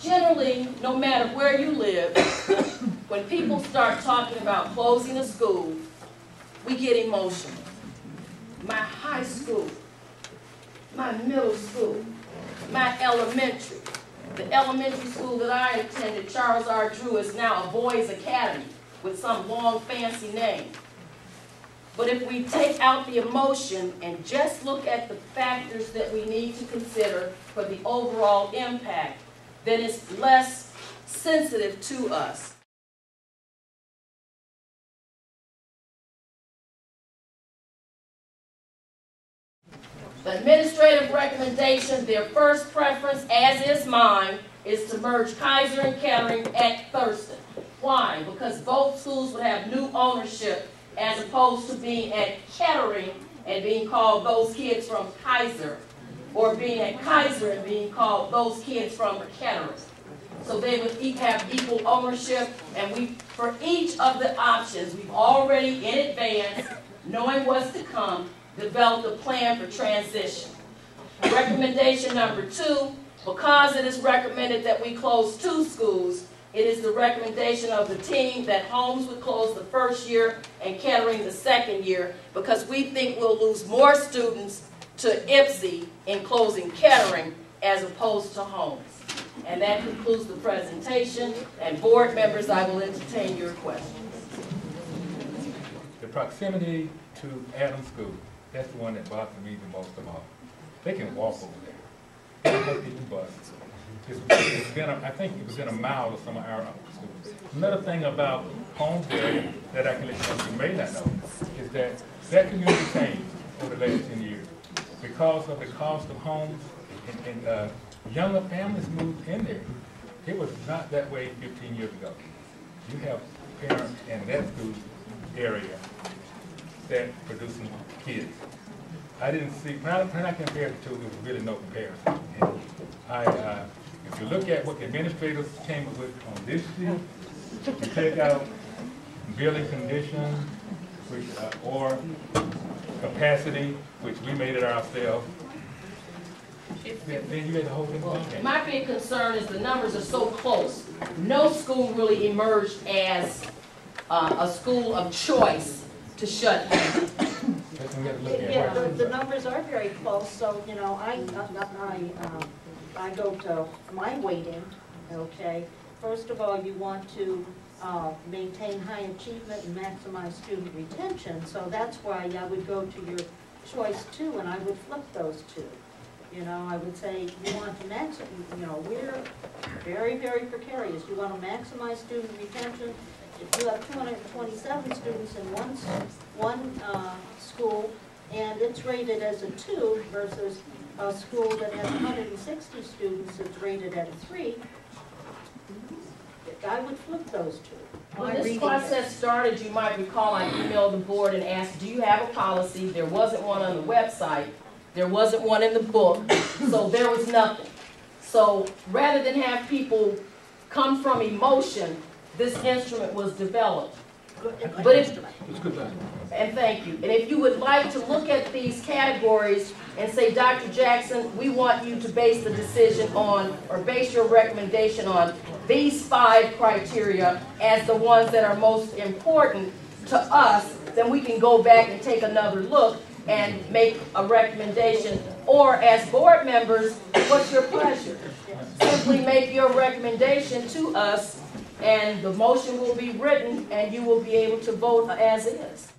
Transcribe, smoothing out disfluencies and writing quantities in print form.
Generally, no matter where you live, when people start talking about closing a school, we get emotional. My high school, my middle school, my elementary. The elementary school that I attended, Charles R. Drew, is now a boys' academy with some long fancy name. But if we take out the emotion and just look at the factors that we need to consider for the overall impact, then it's less sensitive to us. The administrative recommendation, their first preference, as is mine, is to merge Kaiser and Kettering at Thurston. Why? Because both schools would have new ownership as opposed to being at Kettering and being called those kids from Kaiser, or being at Kaiser and being called those kids from Kettering. So they would have equal ownership, and for each of the options, we've already in advance, knowing what's to come, developed a plan for transition. Recommendation number 2, because it is recommended that we close 2 schools, it is the recommendation of the team that Holmes would close the first year and Kettering the second year, because we think we'll lose more students to IPSI in closing Kettering as opposed to Holmes. And that concludes the presentation, and board members, I will entertain your questions. The proximity to Adams School, that's the one that bothers me the most of all. They can walk over there. They don't have to even bus. I think it was in a mile of some of our schools. Another thing about Holmes area that I can let you may not know is that community changed over the last 10 years because of the cost of homes, and younger families moved in there. It was not that way 15 years ago. You have parents in that school area that producing kids. I didn't see, when I compared the two, there was really no comparison. And if you look at what the administrators came up with on this sheet, you take out building conditions, which, or capacity, which we made it ourselves, then you had the whole thing. Well, my big concern is the numbers are so close. No school really emerged as a school of choice to shut down. Yeah, the numbers are very close. So you know, I go to my weighting. Okay, first of all, you want to maintain high achievement and maximize student retention. So that's why I would go to your choice 2, and I would flip those 2. You know, I would say you want to maximize, you know, we're very, very precarious. You want to maximize student retention. If you have 227 students in one school, and it's rated as a 2 versus a school that has 160 students that's rated at a 3, I would flip those 2. When this process started, you might recall I emailed the board and asked, do you have a policy? There wasn't one on the website. There wasn't one in the book, so there was nothing. So rather than have people come from emotion, this instrument was developed. And thank you. And if you would like to look at these categories and say, Dr. Jackson, we want you to base the decision on, or base your recommendation on these 5 criteria as the ones that are most important to us, then we can go back and take another look and make a recommendation. Or as board members, what's your pleasure? Simply make your recommendation to us, and the motion will be written, and you will be able to vote as is.